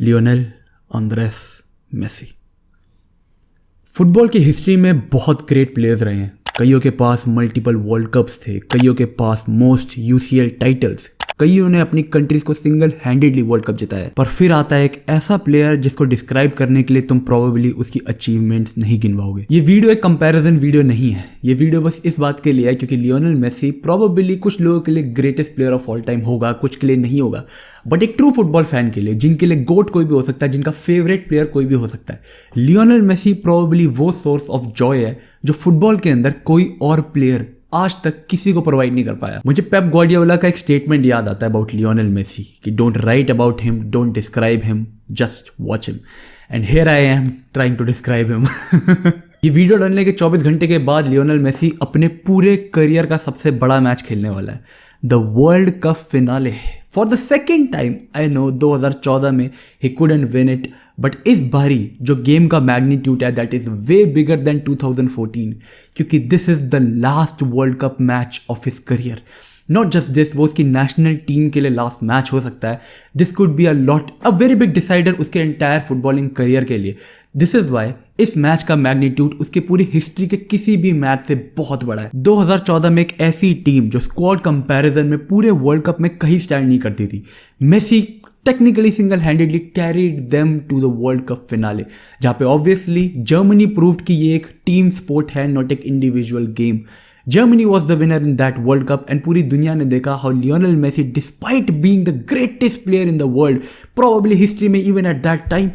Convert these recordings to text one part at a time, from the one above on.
Lionel Andres Messi. Football की history में बहुत ग्रेट प्लेयर्स रहे हैं। कईयों के पास मल्टीपल वर्ल्ड कप्स थे, कईयों के पास मोस्ट यूसीएल टाइटल्स, कईयों ने अपनी कंट्रीज को सिंगल हैंडेडली वर्ल्ड कप जिताया। पर फिर आता है एक ऐसा प्लेयर जिसको डिस्क्राइब करने के लिए तुम प्रोबेबली उसकी अचीवमेंट्स नहीं गिनवाओगे। ये वीडियो एक कंपैरिजन वीडियो नहीं है, ये वीडियो बस इस बात के लिए है क्योंकि लियोनेल मेसी प्रोबेबली कुछ लोगों के लिए greatest player of all time होगा, कुछ के लिए नहीं होगा, बट एक ट्रू फुटबॉल फैन के लिए, जिनके लिए गोट कोई भी हो सकता है, जिनका फेवरेट प्लेयर कोई भी हो सकता है, लियोनेल मेसी प्रोबेबली वो सोर्स ऑफ जॉय है जो फुटबॉल के अंदर कोई और प्लेयर आज तक किसी को प्रोवाइड नहीं कर पाया। मुझे पेप गार्डियोला का एक स्टेटमेंट याद आता है अबाउट लियोनेल मेसी कि don't write about him, don't describe him, just watch him. And here I am trying to describe him. ये वीडियो डालने के 24 घंटे के बाद लियोनेल मेसी अपने पूरे करियर का सबसे बड़ा मैच खेलने वाला है, the world cup finale. For the second time, I know 2014 में he couldn't win it, but इस बारी जो गेम का मैग्नीट्यूड है that is way bigger than 2014, क्योंकि this is the last world cup match of his career. Not just this, वो उसकी national team के लिए लास्ट मैच हो सकता है। This could be a very big decider उसके एंटायर फुटबॉलिंग करियर के लिए। दिस इज वाई इस मैच का मैग्नीट्यूड उसकी पूरी हिस्ट्री के किसी भी मैच से बहुत बड़ा है। 2014 में एक ऐसी टीम जो स्क्वाड कंपैरिजन में पूरे वर्ल्ड कप में कहीं स्टैंड नहीं करती थी, Messi technically single handedly carried them to the world cup finale, जहां पे ऑब्वियसली जर्मनी प्रूव्ड कि ये एक टीम स्पोर्ट है, नॉट एक individual game. Germany was the winner in that World Cup and पूरी दुनिया ने देखा how Lionel Messi, despite being the greatest player in the world, probably history में even at that time,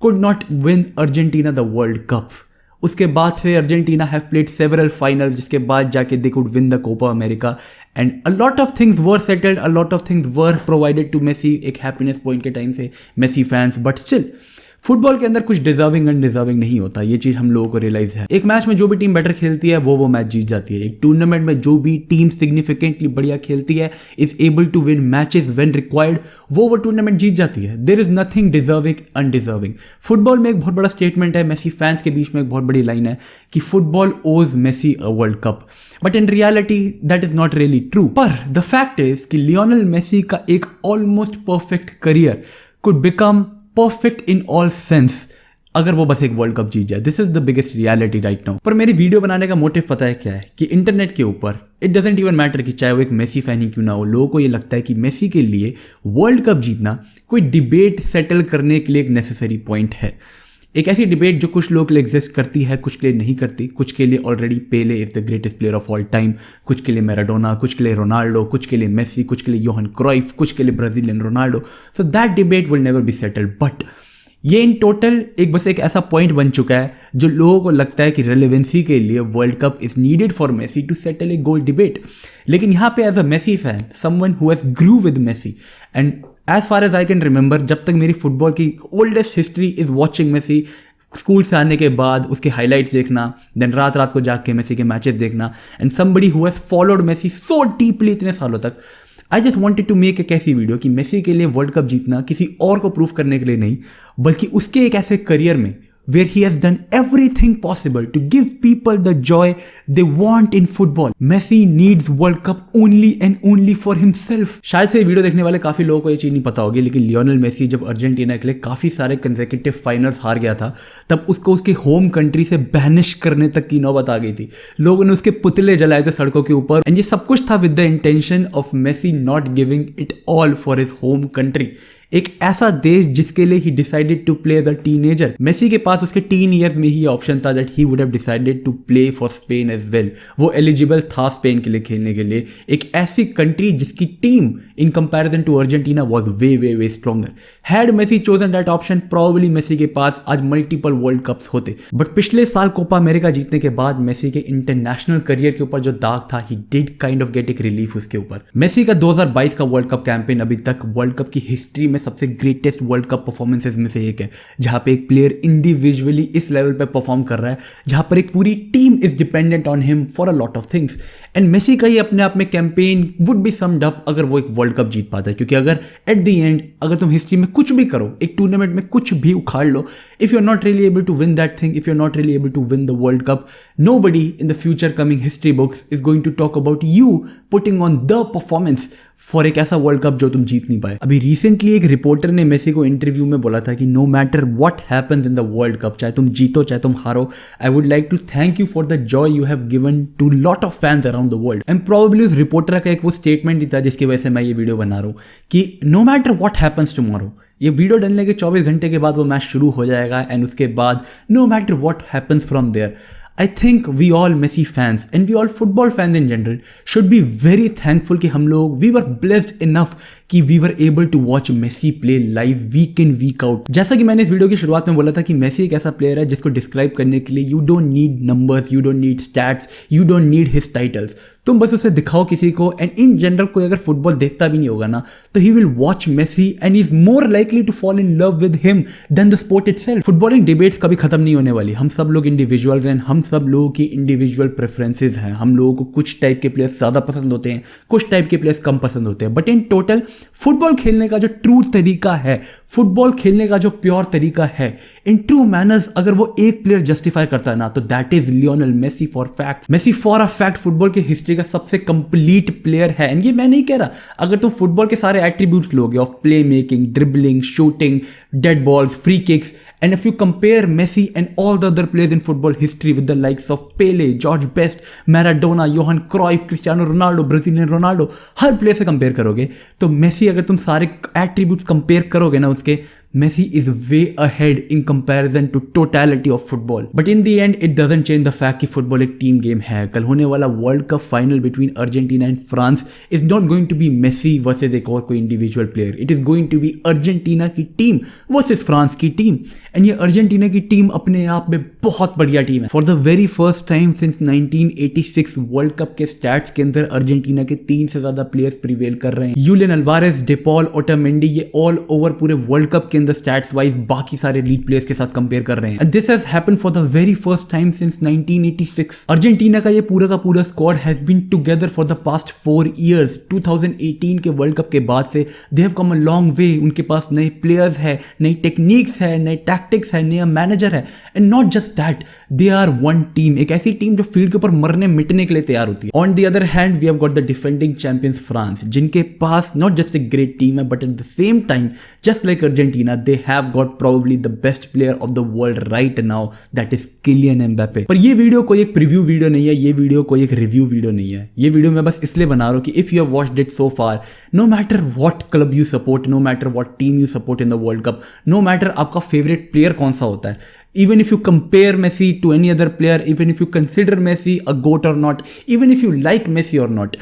could not win Argentina the World Cup. उसके बाद से Argentina have played several finals, जिसके बाद जाके they could win the Copa America and a lot of things were settled, a lot of things were provided to Messi एक happiness point के time से Messi fans, but still football के अंदर कुछ deserving undeserving नहीं होता, ये चीज हम लोगों को रियलाइज है। एक मैच में जो भी टीम बेटर खेलती है वो मैच जीत जाती है। एक टूर्नामेंट में जो भी टीम सिग्निफिकेंटली बढ़िया खेलती है, is able to win matches when required, वो टूर्नामेंट जीत जाती है। There is nothing deserving undeserving. Football में एक बहुत बड़ा स्टेटमेंट है, मेसी फैंस के बीच में एक बहुत बड़ी लाइन है कि football owes Messi a world cup, but in reality that is not really true. पर द फैक्ट इज कि लियोनेल मेसी का एक almost perfect career could become perfect in all sense अगर वो बस एक वर्ल्ड कप जीत जाए। This is the biggest reality right now. पर मेरी वीडियो बनाने का मोटिव पता है क्या है कि इंटरनेट के ऊपर इट डजंट इवन मैटर कि चाहे वो एक मेसी फैन ही क्यों ना हो, लोगों को ये लगता है कि मेसी के लिए वर्ल्ड कप जीतना कोई डिबेट सेटल करने के लिए एक नेसेसरी पॉइंट है। एक ऐसी डिबेट जो कुछ लोगों के लिए एग्जिस्ट करती है, कुछ के लिए नहीं करती। कुछ के लिए already Pele is the greatest player of all time, कुछ के लिए मैराडोना, कुछ के लिए रोनाल्डो, कुछ के लिए मेसी, कुछ के लिए योहान क्राइफ, कुछ के लिए Brazilian Ronaldo. So that debate will never be settled. But ये इन टोटल एक ऐसा पॉइंट बन चुका है जो लोगों को लगता है कि रेलेवेंसी के लिए world cup is needed for Messi to settle a goal debate. लेकिन यहाँ पे as a Messi fan, someone who has grew with Messi, and as far as I can remember, जब तक मेरी फुटबॉल की oldest history is watching Messi, school से आने के बाद उसके हाइलाइट्स देखना, देन रात रात को जाग के मेसी के मैचेस देखना, and somebody who has followed Messi so deeply इतने सालों तक, I just wanted to make एक ऐसी वीडियो कि मेसी के लिए वर्ल्ड कप जीतना किसी और को प्रूफ करने के लिए नहीं, बल्कि उसके एक ऐसे करियर में where he has done everything possible to give people the joy they want in football. Messi needs World Cup only and only for himself. शायद से वीडियो देखने वाले काफी लोगों को ये चीज नहीं पता होगी, लेकिन लियोनेल मेसी जब अर्जेंटीना के लिए काफी सारे कंसेक्यूटिव फाइनल्स हार गया था, तब उसको उसके होम कंट्री से बैनिश करने तक की नौबत आ गई थी। लोगों ने उसके पुतले जलाए थे सड़कों के ऊपर, एंड ये सब कुछ था with the intention of Messi not giving it all for his home country. एक ऐसा देश जिसके लिए he decided to play the teenager. Messi के पास उसके टीन ईयर्स में ही ऑप्शन था that he would have decided to play for Spain as well. वो एलिजिबल था स्पेन के लिए खेलने के लिए, एक ऐसी कंट्री जिसकी team in comparison to Argentina was way stronger. Had Messi chosen that option, probably Messi के पास आज मल्टीपल वर्ल्ड कप्स होते। बट पिछले साल कोपा अमेरिका जीतने के बाद मेसी के इंटरनेशनल करियर के ऊपर जो दाग था, he did kind of get एक रिलीफ उसके ऊपर। मेसी का 2022 का वर्ल्ड कप कैंपेन अभी तक वर्ल्ड कप की हिस्ट्री में सबसे ग्रेटेस्ट वर्ल्ड कप परफॉर्मेंसेस में से एक है, जहां पे एक प्लेयर इंडिविजुअली इस लेवल पे परफॉर्म कर रहा है, जहां पर एक पूरी team is dependent on him for a lot of things. And Messi का ही अपने आप में campaign would be summed up अगर वो एक वर्ल्ड कप जीत पाता है, क्योंकि अगर एट द एंड अगर तुम हिस्ट्री में कुछ भी करो, एक टूर्नामेंट में कुछ भी उखाड़ लो, if you are not really able to win that thing, if you are not really able to win the world cup, nobody in the future coming history books is going to talk about you putting on the performance for एक ऐसा world cup जो तुम जीत नहीं पाए। अभी recently एक reporter ने Messi को इंटरव्यू में बोला था कि no matter what happens in the world cup, चाहे तुम जीतो चाहे तुम हारो, I would like to thank you for the joy you have given to lot of fans around the world. And probably उस रिपोर्टर का एक वो स्टेटमेंट ही था जिसकी वजह से मैं ये वीडियो बना रहा हूँ कि no matter what happens tomorrow, ये वीडियो डलने के 24 घंटे के बाद वो मैच शुरू हो जाएगा एंड उसके बाद no matter what happens from there, I think we all Messi fans and we all football fans in general should be very thankful कि हम लोग we were blessed enough कि we were able to watch Messi play live week in week out। जैसा कि मैंने इस video की शुरुआत में बोला था कि मेसी एक ऐसा प्लेयर है जिसको डिस्क्राइब करने के लिए you don't need numbers, you don't need stats, you don't need his titles। तुम बस उसे दिखाओ किसी को एंड इन जनरल कोई अगर फुटबॉल देखता भी नहीं होगा ना तो he will watch Messi and is more likely to fall in love with him then the sport itself. Footballing debates कभी खत्म नहीं होने वाली, हम सब लोग इंडिविजुअल्स हैं, हम सब लोगों की इंडिविजुअल प्रेफरेंसेस हैं, हम लोगों को कुछ टाइप के प्लेयर्स ज़्यादा पसंद होते हैं, कुछ टाइप के प्लेयर्स कम पसंद होते हैं, बट इन टोटल फुटबॉल खेलने का जो ट्रू तरीका है, फुटबॉल खेलने का जो प्योर तरीका है, इन ट्रू मैनर्स अगर वो एक प्लेयर जस्टिफाई करता है ना तो that is Lionel Messi for fact. Messi for a fact football की हिस्ट्री का सबसे कंप्लीट प्लेयर है एंड ये मैं नहीं कह रहा, अगर तुम फुटबॉल के सारे एट्रीब्यूट्स लोगे of play making, dribbling, shooting, dead balls, free kicks, and if you compare Messi and all the other players in football history with the likes of Pele, George Best, Maradona, Johan Cruyff, Cristiano Ronaldo, Brazilian Ronaldo, her player से compare करोगे तो Messi अगर तुम सारे attributes compare करोगे ना उसके, Messi is way ahead in comparison to totality of football. But in the end, it doesn't change the fact कि football एक team game है। कल होने वाला world cup final between Argentina and France is not going to be Messi versus एक और कोई individual player. It is going to be Argentina की टीम versus France की टीम। एंड ये अर्जेंटीना की टीम अपने आप में बहुत बढ़िया टीम है। For the very first time since 1986 world cup के स्टैट्स के अंदर अर्जेंटीना के 3 से ज्यादा प्लेयर्स प्रिवेल कर रहे हैं। यूलियन अल्वारेज, डेपॉल, ओटामेंडी, ये ऑल ओवर पूरे वर्ल्ड कप के अंदर स्टैट्स वाइज बाकी सारे लीड प्लेयर्स के साथ कंपेयर कर रहे हैं। And this has happened for the very first time since 1986। Argentina का ये पूरा का पूरा squad has been together for the past 4 years। 2018 के वर्ल्ड कप के बाद से they have come a long way. उनके पास नए प्लेयर्स है, नई टेक्निक्स है, नए टैक्टिक्स है, नया मैनेजर है and not just that, they are one team, एक ऐसी टीम जो फील्ड के ऊपर मरने मिटने के लिए तैयार होती है। On the other hand we have got the defending champions France, जिनके पास not just a great team है but at the same time just like Argentina they have got probably the best player of the world right now, that is Kylian Mbappe. पर ये video कोई एक preview video नहीं है, ये video कोई एक रिव्यू वीडियो नहीं है। ये वीडियो मैं बस इसलिए बना रहा हूँ कि if you have watched it so far, no matter what club you support, no matter what team you support in the world cup, no matter आपका फेवरेट प्लेयर कौन सा होता है, even if you compare Messi to any other player, even if you consider Messi a GOAT or not, even if you like Messi or not,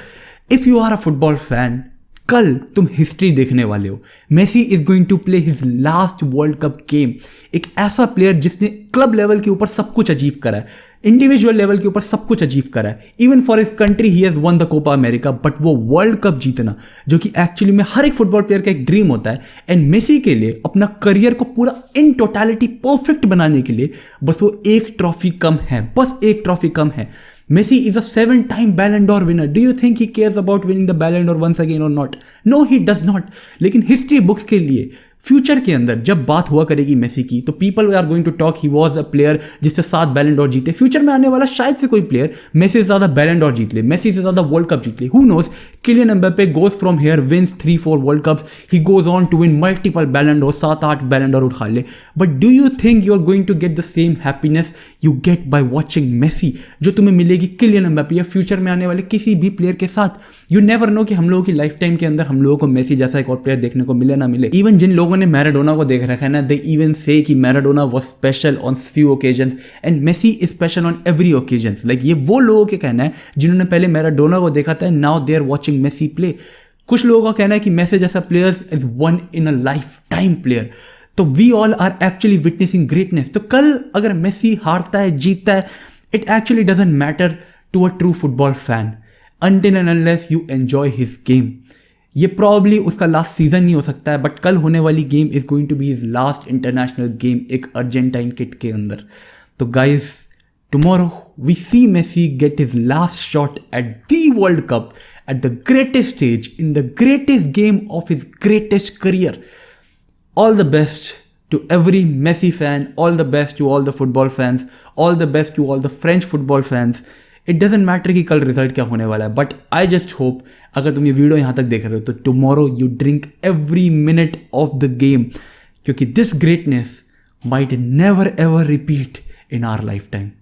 if you are a football fan, कल तुम history देखने वाले हो। Messi is going to play his last world cup game. एक ऐसा player जिसने club level के ऊपर सब कुछ अचीव करा है, इंडिविजुअल लेवल के ऊपर सब कुछ अचीव करा है, even for his country he has won the Copa America, but वो वर्ल्ड कप जीतना जो कि एक्चुअली में हर एक फुटबॉल प्लेयर का एक ड्रीम होता है। एंड मेसी के लिए अपना करियर को पूरा इन टोटलिटी परफेक्ट बनाने के लिए बस वो एक ट्रॉफी कम है, बस एक ट्रॉफी कम है। Messi is a 7-time Ballon d'Or winner. Do you think he cares about winning the Ballon d'Or once again or not? No, he does not. लेकिन हिस्ट्री बुक्स के लिए फ्यूचर के अंदर जब बात हुआ करेगी मेसी की तो people are going to talk he was a player जिससे 7 बैलन डॉर जीते। फ्यूचर में आने वाला शायद से कोई प्लेयर मेसी से ज्यादा बैलन डॉर जीत ले, मेसी से ज्यादा वर्ल्ड कप जीत ले, who knows. Kylian Mbappe goes from here, wins 3-4 world cups, he goes on to win multiple Ballon d'Or, 7-8 Ballon d'Or उठा ले। But do you think you are going to get the same happiness you get by watching Messi जो तुम्हें मिलेगी Kylian Mbappe या future में आने वाले किसी भी प्लेयर के साथ? यू नेवर नो कि हम लोगों की लाइफ टाइम के अंदर हम लोगों को मेसी जैसा एक और प्लेयर देखने को मिले ना मिले। इवन जिन लोगों ने मैराडोना को देख रखा है ना, दे इवन से कि Maradona was special on few occasions and Messi is special on every occasion. Like ये वो लोगों के कहना है जिन्होंने पहले मैराडोना को देखा था, now they are watching Messi play. कुछ लोगों का कहना है कि मेसी जैसा player is one in a lifetime player. तो we all are actually witnessing greatness. तो कल अगर मेसी हारता है, जीतता है, it actually doesn't matter to a true football fan until and unless you enjoy his game। ये probably उसका लास्ट सीजन नहीं हो सकता है, बट कल होने वाली game is going to be his last international game एक अर्जेंटाइन किट के अंदर। तो guys tomorrow we see Messi get his last shot at the world cup at the greatest stage in the greatest game of his greatest career. All the best to every Messi fan, all the best to all the football fans, all the best to all the French football fans. It doesn't matter कि कल result क्या होने वाला है, but I just hope अगर तुम ये video यहाँ तक देख रहे हो तो tomorrow you drink every minute of the game, क्योंकि this greatness might never ever repeat in our lifetime.